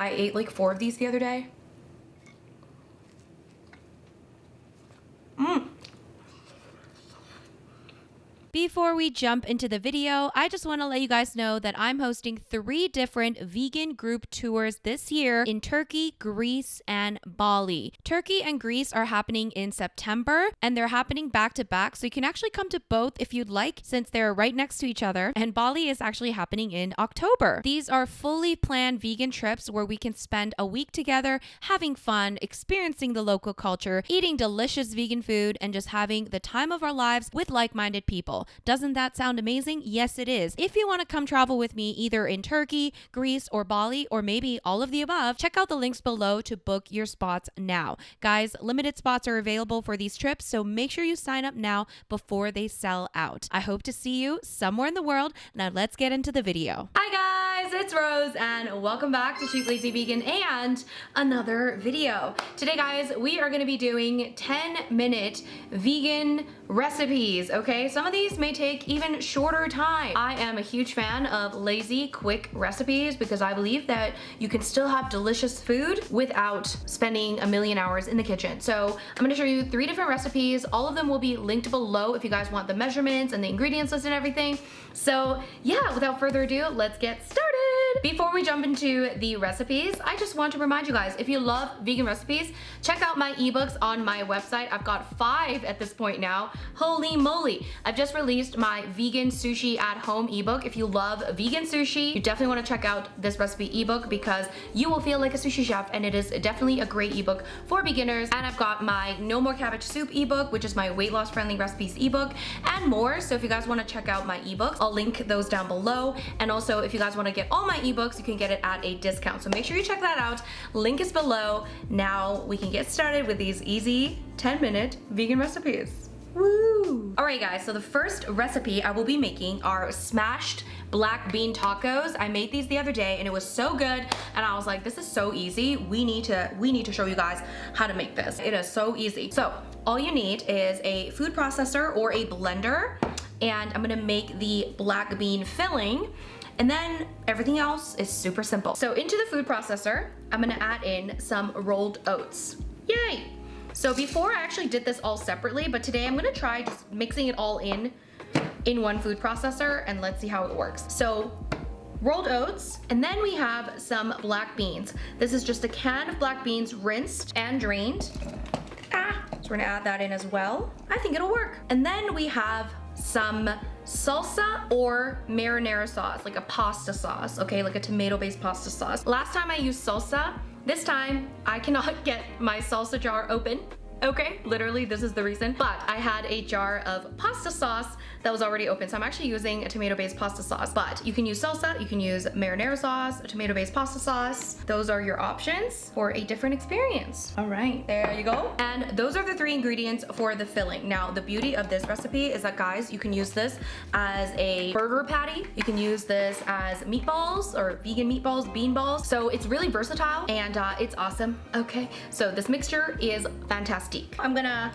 I ate like 4 of these the other day. Before we jump into the video, I just want to let you guys know that I'm hosting 3 different vegan group tours this year in Turkey, Greece, and Bali. Turkey and Greece are happening in September, and they're happening back to back, so you can actually come to both if you'd like, since they're right next to each other, and Bali is actually happening in October. These are fully planned vegan trips where we can spend a week together having fun, experiencing the local culture, eating delicious vegan food, and just having the time of our lives with like-minded people. Doesn't that sound amazing? Yes, it is. If you want to come travel with me either in Turkey, Greece, or Bali, or maybe all of the above, check out the links below to book your spots now. Guys, limited spots are available for these trips, so make sure you sign up now before they sell out. I hope to see you somewhere in the world. Now let's get into the video. Hi guys, it's Rose and welcome back to Cheap Lazy Vegan and another video. Today guys, we are going to be doing 10-minute vegan recipes, okay? Some of these may take even shorter time. I am a huge fan of lazy, quick recipes because I believe that you can still have delicious food without spending a million hours in the kitchen. So I'm gonna show you 3 different recipes. All of them will be linked below if you guys want the measurements and the ingredients list and everything. So yeah, without further ado, let's get started. Before we jump into the recipes, I just want to remind you guys, if you love vegan recipes, check out my ebooks on my website. I've got 5 at this point now. Holy moly. I've just released my vegan sushi at home ebook. If you love vegan sushi, you definitely want to check out this recipe ebook because you will feel like a sushi chef, and it is definitely a great ebook for beginners. And I've got my no more cabbage soup ebook, which is my weight loss friendly recipes ebook, and more. So if you guys want to check out my ebooks, I'll link those down below. And also if you guys want to get all my ebooks, you can get it at a discount. So make sure you check that out. Link is below. Now we can get started with these easy 10-minute vegan recipes. Woo! Alright guys, so the first recipe I will be making are smashed black bean tacos. I made these the other day and it was so good, and I was like, this is so easy. We need to show you guys how to make this. It is so easy. So all you need is a food processor or a blender, and I'm gonna make the black bean filling, and then everything else is super simple. So into the food processor, I'm gonna add in some rolled oats. Yay! So before I actually did this all separately, but today I'm gonna try just mixing it all in one food processor, and let's see how it works. So rolled oats, and then we have some black beans. This is just a can of black beans rinsed and drained. So we're gonna add that in as well. I think it'll work. And then we have some salsa or marinara sauce, like a pasta sauce, okay? Like a tomato-based pasta sauce. Last time I used salsa. This time, I cannot get my salsa jar open. Okay, literally, this is the reason. But I had a jar of pasta sauce that was already open. So I'm actually using a tomato-based pasta sauce. But you can use salsa, you can use marinara sauce, a tomato-based pasta sauce. Those are your options for a different experience. All right, there you go. And those are the 3 ingredients for the filling. Now, the beauty of this recipe is that, guys, you can use this as a burger patty. You can use this as meatballs or vegan meatballs, bean balls. So it's really versatile and it's awesome. Okay, so this mixture is fantastic. I'm gonna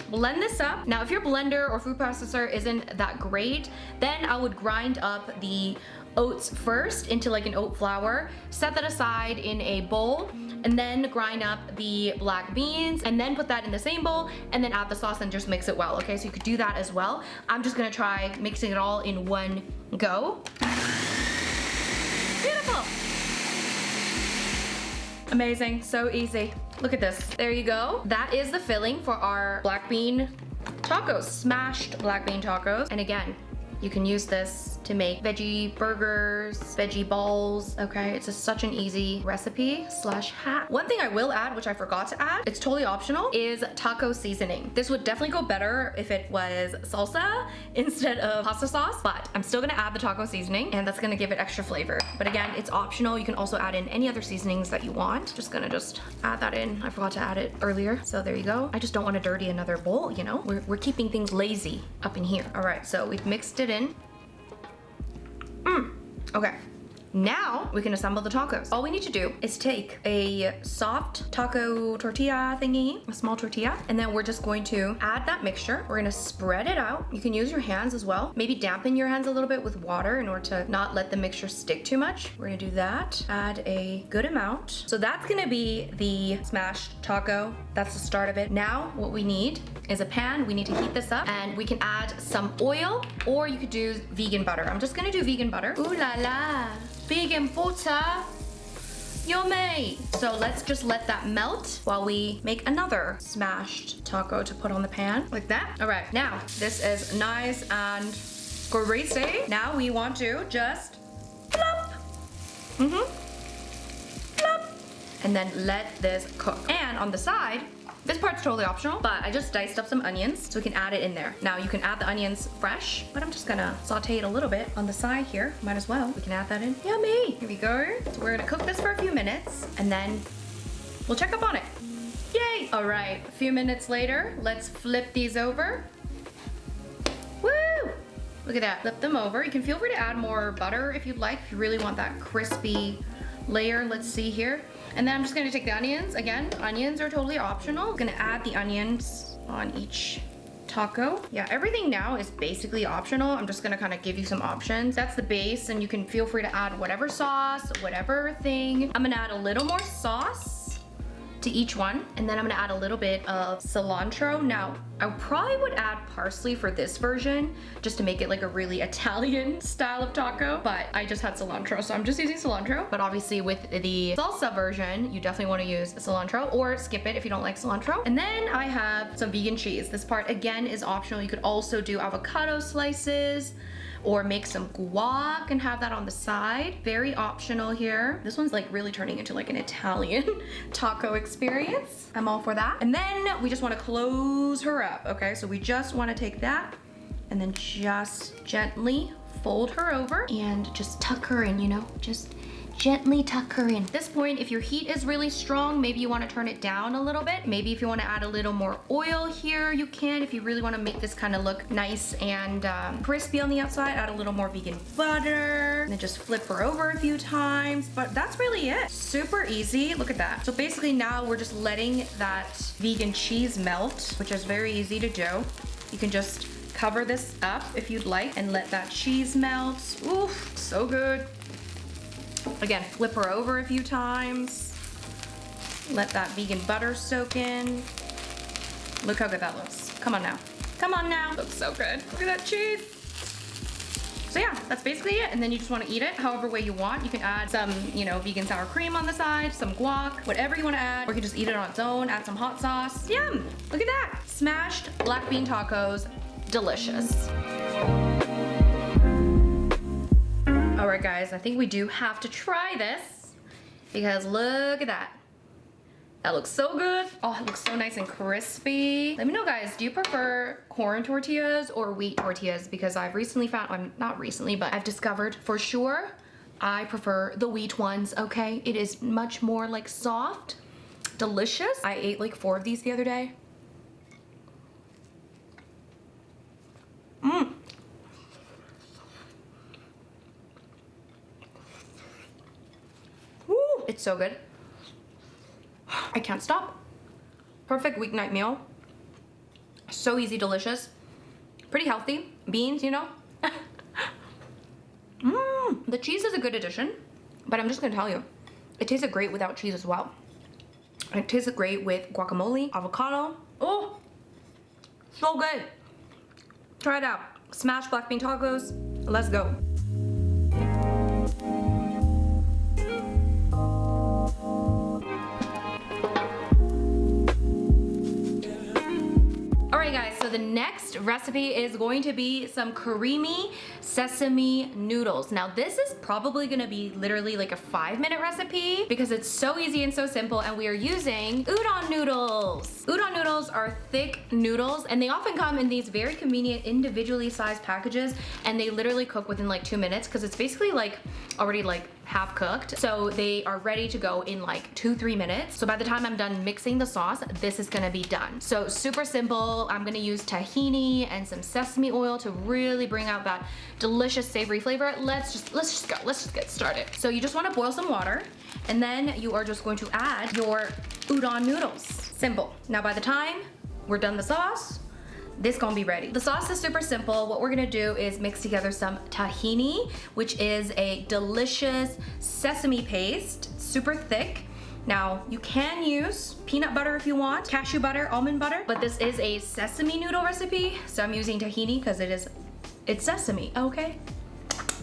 blend this up. Now, if your blender or food processor isn't that great, then I would grind up the oats first into like an oat flour, set that aside in a bowl, and then grind up the black beans, and then put that in the same bowl, and then add the sauce and just mix it well, okay? So you could do that as well. I'm just gonna try mixing it all in one go. Beautiful. Amazing, so easy. Look at this. There you go. That is the filling for our black bean tacos, smashed black bean tacos. And again, you can use this to make veggie burgers, veggie balls, okay? It's just such an easy recipe slash hack. One thing I will add, which I forgot to add, it's totally optional, is taco seasoning. This would definitely go better if it was salsa instead of pasta sauce, but I'm still gonna add the taco seasoning, and that's gonna give it extra flavor. But again, it's optional. You can also add in any other seasonings that you want. Just gonna add that in. I forgot to add it earlier, so there you go. I just don't want to dirty another bowl, you know? We're keeping things lazy up in here. All right, so we've mixed it in. Okay, Now we can assemble the tacos. All we need to do is take a soft taco tortilla thingy, a small tortilla, and then we're just going to add that mixture. We're gonna spread it out. You can use your hands as well. Maybe dampen your hands a little bit with water in order to not let the mixture stick too much. We're gonna do that. Add a good amount. So that's gonna be the smashed taco. That's the start of it. Now what we need is a pan. We need to heat this up, and we can add some oil, or you could do vegan butter. I'm just gonna do vegan butter. Ooh la la. Vegan butter, yummy. So let's just let that melt while we make another smashed taco to put on the pan, like that. All right, now this is nice and greasy. Now we want to just plop, plop, and then let this cook. And on the side, this part's totally optional, but I just diced up some onions so we can add it in there. Now you can add the onions fresh, but I'm just gonna saute it a little bit on the side here. Might as well. We can add that in. Yummy! Here we go. So we're gonna cook this for a few minutes, and then we'll check up on it. Yay! All right, a few minutes later, let's flip these over. Woo! Look at that, flip them over. You can feel free to add more butter if you'd like, if you really want that crispy layer. Let's see here. And then I'm just gonna take the onions. Again, onions are totally optional. I'm gonna add the onions on each taco. Yeah, everything now is basically optional. I'm just gonna kind of give you some options. That's the base, and you can feel free to add whatever sauce, whatever thing. I'm gonna add a little more sauce to each one, and then I'm gonna add a little bit of cilantro. Now, I probably would add parsley for this version, just to make it like a really Italian style of taco, but I just had cilantro, so I'm just using cilantro. But obviously with the salsa version, you definitely wanna use cilantro, or skip it if you don't like cilantro. And then I have some vegan cheese. This part, again, is optional. You could also do avocado slices, or make some guac and have that on the side. Very optional here. This one's like really turning into like an Italian taco experience. I'm all for that. And then we just wanna close her up, okay? So we just wanna take that and then just gently fold her over and just tuck her in, you know, just gently tuck her in. At this point, if your heat is really strong, maybe you want to turn it down a little bit. Maybe if you want to add a little more oil here, you can. If you really want to make this kind of look nice and crispy on the outside, add a little more vegan butter, and then just flip her over a few times. But that's really it. Super easy. Look at that. So basically now we're just letting that vegan cheese melt, which is very easy to do. You can just cover this up if you'd like and let that cheese melt. Oof, so good. Again, flip her over a few times. Let that vegan butter soak in. Look how good that looks. Come on now. Come on now. Looks so good. Look at that cheese. So yeah, that's basically it. And then you just want to eat it however way you want. You can add some, you know, vegan sour cream on the side, some guac, whatever you want to add. Or you can just eat it on its own, add some hot sauce. Yum! Look at that. Smashed black bean tacos. Delicious. All right, guys, I think we do have to try this because look at that. That looks so good. Oh, it looks so nice and crispy. Let me know, guys, do you prefer corn tortillas or wheat tortillas? Because I've recently found, well, not recently, but I've discovered for sure I prefer the wheat ones, okay? It is much more like soft, delicious. I ate like 4 of these the other day. Mmm. It's so good. I can't stop. Perfect weeknight meal. So easy, delicious. Pretty healthy. Beans, you know. The cheese is a good addition, but I'm just gonna tell you, it tastes great without cheese as well. It tastes great with guacamole, avocado. Oh, so good. Try it out. Smashed black bean tacos. Let's go. So the next recipe is going to be some creamy sesame noodles. Now this is probably gonna be literally like a 5-minute recipe because it's so easy and so simple, and we are using udon noodles. Udon noodles are thick noodles, and they often come in these very convenient individually sized packages, and they literally cook within like 2 minutes because it's basically like already like half cooked. So they are ready to go in like 2-3 minutes. So by the time I'm done mixing the sauce, this is gonna be done. So super simple. I'm gonna use tahini and some sesame oil to really bring out that delicious savory flavor. Let's just go. Let's just get started. So you just wanna boil some water, and then you are just going to add your udon noodles. Simple. Now by the time we're done the sauce, this gonna be ready. The sauce is super simple. What we're gonna do is mix together some tahini, which is a delicious sesame paste, super thick. Now, you can use peanut butter if you want, cashew butter, almond butter, but this is a sesame noodle recipe, so I'm using tahini because it's sesame, okay?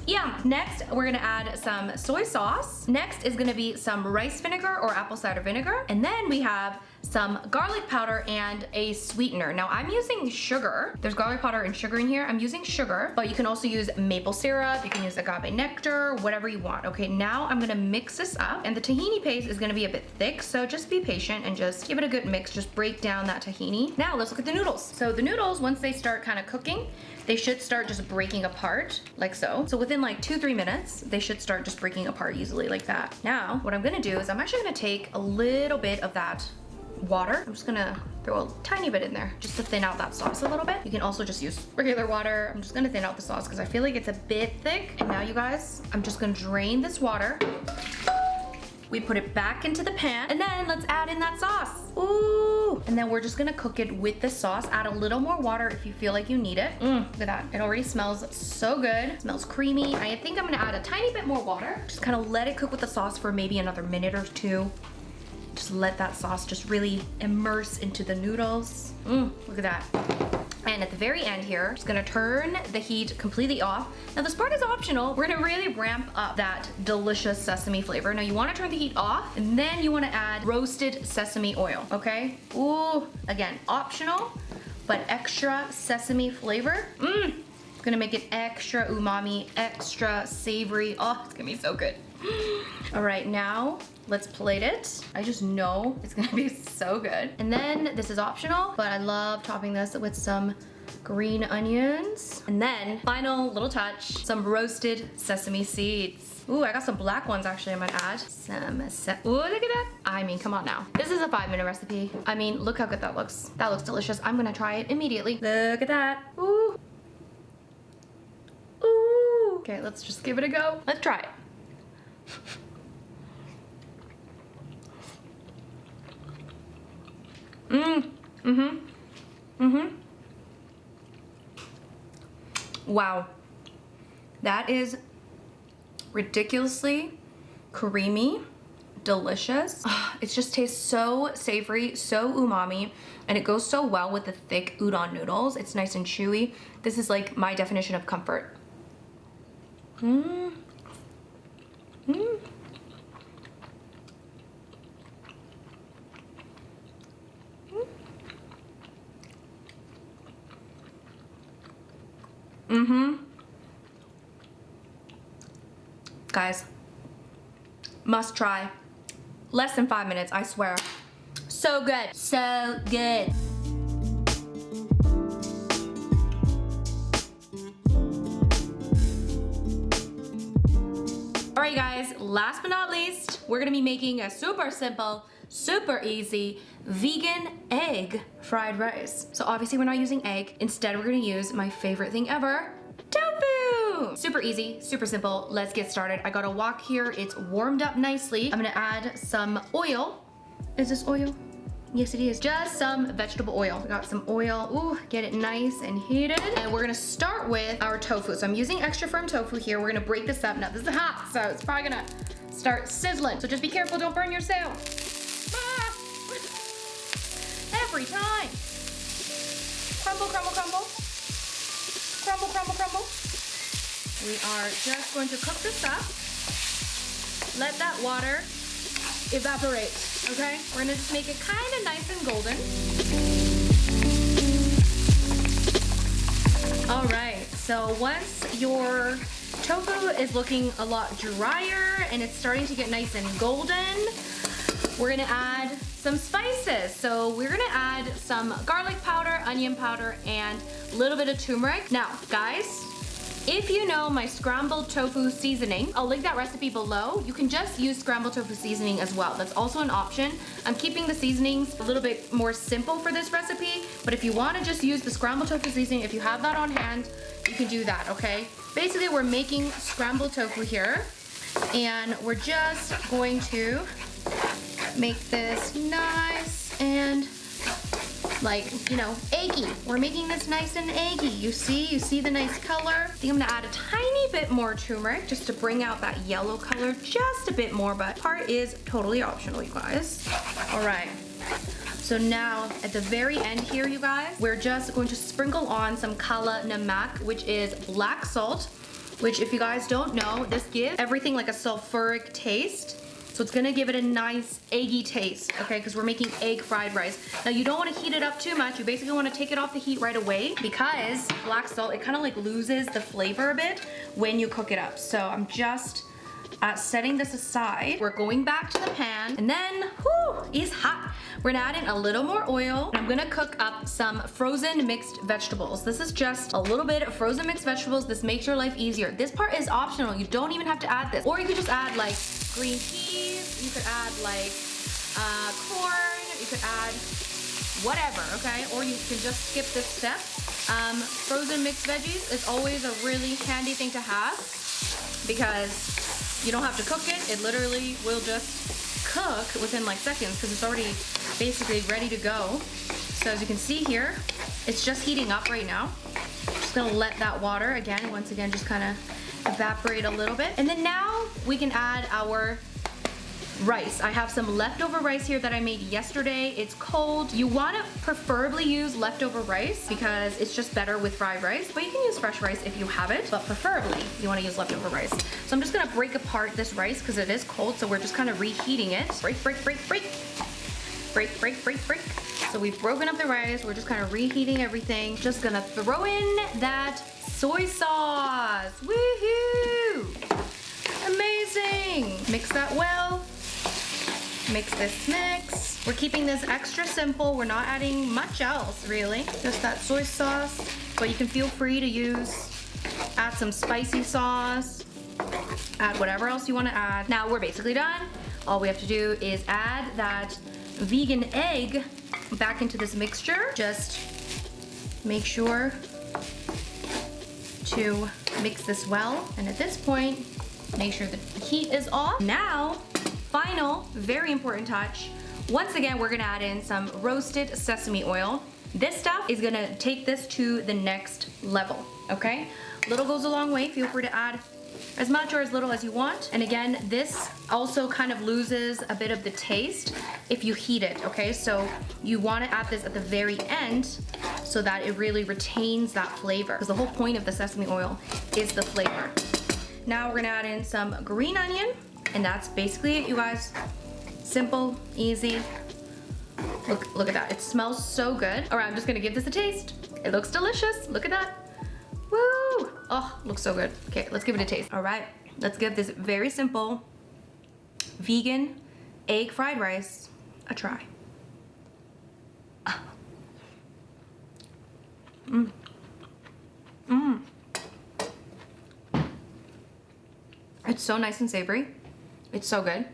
Yeah, next we're gonna add some soy sauce. Next is gonna be some rice vinegar or apple cider vinegar. And then we have some garlic powder and a sweetener. Now I'm using sugar. There's garlic powder and sugar in here. I'm using sugar, but you can also use maple syrup. You can use agave nectar, whatever you want. Okay, now I'm gonna mix this up, and the tahini paste is gonna be a bit thick, so just be patient and just give it a good mix. Just break down that tahini. Now let's look at the noodles. So the noodles, once they start kind of cooking, they should start just breaking apart like so. So within like 2-3 minutes, they should start just breaking apart easily like that. Now, what I'm gonna do is I'm actually gonna take a little bit of that water. I'm just gonna throw a tiny bit in there just to thin out that sauce a little bit. You can also just use regular water. I'm just gonna thin out the sauce because I feel like it's a bit thick. And now you guys, I'm just gonna drain this water. We put it back into the pan, and then let's add in that sauce. Ooh! And then we're just gonna cook it with the sauce. Add a little more water if you feel like you need it. Look at that. It already smells so good. It smells creamy. I think I'm gonna add a tiny bit more water. Just kind of let it cook with the sauce for maybe another minute or two. Just let that sauce just really immerse into the noodles. Look at that. And at the very end here, just gonna turn the heat completely off. Now this part is optional. We're gonna really ramp up that delicious sesame flavor. Now you wanna turn the heat off, and then you wanna add roasted sesame oil, okay? Ooh, again, optional, but extra sesame flavor. It's gonna make it extra umami, extra savory. Oh, it's gonna be so good. All right, now let's plate it. I just know it's gonna be so good. And then this is optional, but I love topping this with some green onions. And then final little touch, some roasted sesame seeds. Ooh, I got some black ones actually I'm gonna add. Ooh, look at that. I mean, come on now. This is a 5-minute recipe. I mean, look how good that looks. That looks delicious. I'm gonna try it immediately. Look at that. Ooh. Ooh. Okay, let's just give it a go. Let's try it. Wow. That is ridiculously creamy, delicious. It just tastes so savory, so umami, and it goes so well with the thick udon noodles. It's nice and chewy. This is like my definition of comfort. Guys, must try. Less than 5 minutes, I swear. So good, so good. All right guys, last but not least, we're gonna be making a super simple, super easy vegan egg fried rice. So obviously we're not using egg. Instead, we're gonna use my favorite thing ever, tofu. Super easy, super simple. Let's get started. I got a wok here. It's warmed up nicely. I'm gonna add some oil. Is this oil? Yes, it is. Just some vegetable oil. We got some oil. Ooh, get it nice and heated. And we're gonna start with our tofu. So I'm using extra firm tofu here. We're gonna break this up. Now this is hot, so it's probably gonna start sizzling. So just be careful, don't burn yourself. Ah! Every time. Crumble, crumble, crumble. Crumble, crumble, crumble. We are just going to cook this up. Let that water evaporate, okay? We're gonna just make it kind of nice and golden. All right, so once your tofu is looking a lot drier and it's starting to get nice and golden, we're gonna add some spices. So we're gonna add some garlic powder, onion powder, and a little bit of turmeric. Now, guys, If you know my scrambled tofu seasoning, I'll link that recipe below. You can just use scrambled tofu seasoning as well. That's also an option. I'm keeping the seasonings a little bit more simple for this recipe, but if you want to just use the scrambled tofu seasoning, if you have that on hand, you can do that, okay? Basically, we're making scrambled tofu here, and we're just going to make this nice and like, you know, eggy. We're making this nice and eggy. You see the nice color? I think I'm gonna add a tiny bit more turmeric just to bring out that yellow color just a bit more, but part is totally optional, you guys. All right. So now at the very end here, you guys, we're just going to sprinkle on some kala namak, which is black salt, which if you guys don't know, this gives everything like a sulfuric taste. So it's gonna give it a nice eggy taste, okay? Because we're making egg fried rice. Now you don't wanna heat it up too much. You basically wanna take it off the heat right away because black salt, it kind of like loses the flavor a bit when you cook it up. So I'm just setting this aside. We're going back to the pan, and then, whoo, it's hot. We're gonna add in a little more oil. I'm gonna cook up some frozen mixed vegetables. This is just a little bit of frozen mixed vegetables. This makes your life easier. This part is optional. You don't even have to add this. Or you could just add like green peas. You could add like corn. You could add whatever, okay? Or you can just skip this step. Frozen mixed veggies is always a really handy thing to have because you don't have to cook it. It literally will just cook within like seconds because it's already basically ready to go. So as you can see here, it's just heating up right now. Just gonna let that water again, once again, just kind of evaporate a little bit. And then now we can add our rice. I have some leftover rice here that I made yesterday. It's cold. You want to preferably use leftover rice because it's just better with fried rice, but you can use fresh rice if you have it, but preferably you want to use leftover rice. So I'm just going to break apart this rice because it is cold, so we're just kind of reheating it. Break, break, break, break. Break, break, break, break. So we've broken up the rice. We're just kind of reheating everything. Just going to throw in that soy sauce. Woohoo! Amazing. Mix that well. Mix this mix. We're keeping this extra simple. We're not adding much else, really. Just that soy sauce, but you can feel free to add some spicy sauce, add whatever else you want to add. Now we're basically done. All we have to do is add that vegan egg back into this mixture. Just make sure to mix this well. And at this point, make sure the heat is off. Now, final, very important touch. Once again, we're gonna add in some roasted sesame oil. This stuff is gonna take this to the next level, okay? Little goes a long way. Feel free to add as much or as little as you want. And again, this also kind of loses a bit of the taste if you heat it, okay? So you wanna add this at the very end so that it really retains that flavor, because the whole point of the sesame oil is the flavor. Now we're gonna add in some green onion, and that's basically it, you guys. Simple, easy. Look at that. It smells so good. All right, I'm just gonna give this a taste. It looks delicious. Look at that. Woo! Oh, looks so good. Okay, let's give it a taste. All right, let's give this very simple vegan egg fried rice a try. Mmm. Mmm. It's so nice and savory. It's so good.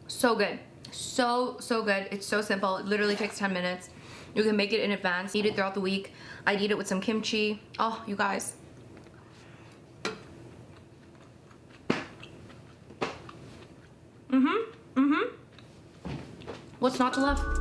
So good. So good. It's so simple. It literally takes 10 minutes. You can make it in advance. Eat it throughout the week. I'd eat it with some kimchi. Oh, you guys. What's not to love?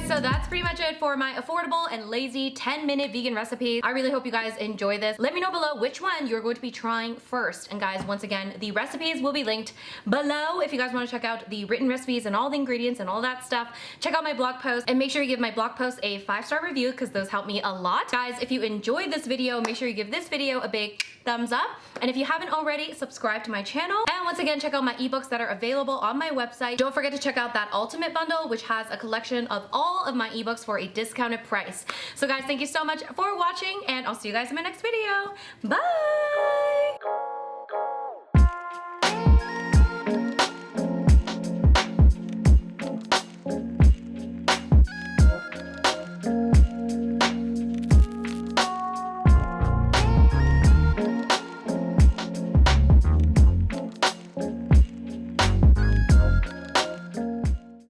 So that's pretty much it for my affordable and lazy 10-minute vegan recipes. I really hope you guys enjoy this. Let me know below which one you're going to be trying first. And guys, once again, the recipes will be linked below if you guys want to check out the written recipes and all the ingredients and all that stuff. Check out my blog post and make sure you give my blog post a 5-star review because those help me a lot. Guys, if you enjoyed this video, make sure you give this video a big thumbs up. And if you haven't already, subscribe to my channel. And once again, check out my ebooks that are available on my website. Don't forget to check out that Ultimate Bundle, which has a collection of all of my ebooks for a discounted price. So guys, thank you so much for watching, and I'll see you guys in my next video. Bye!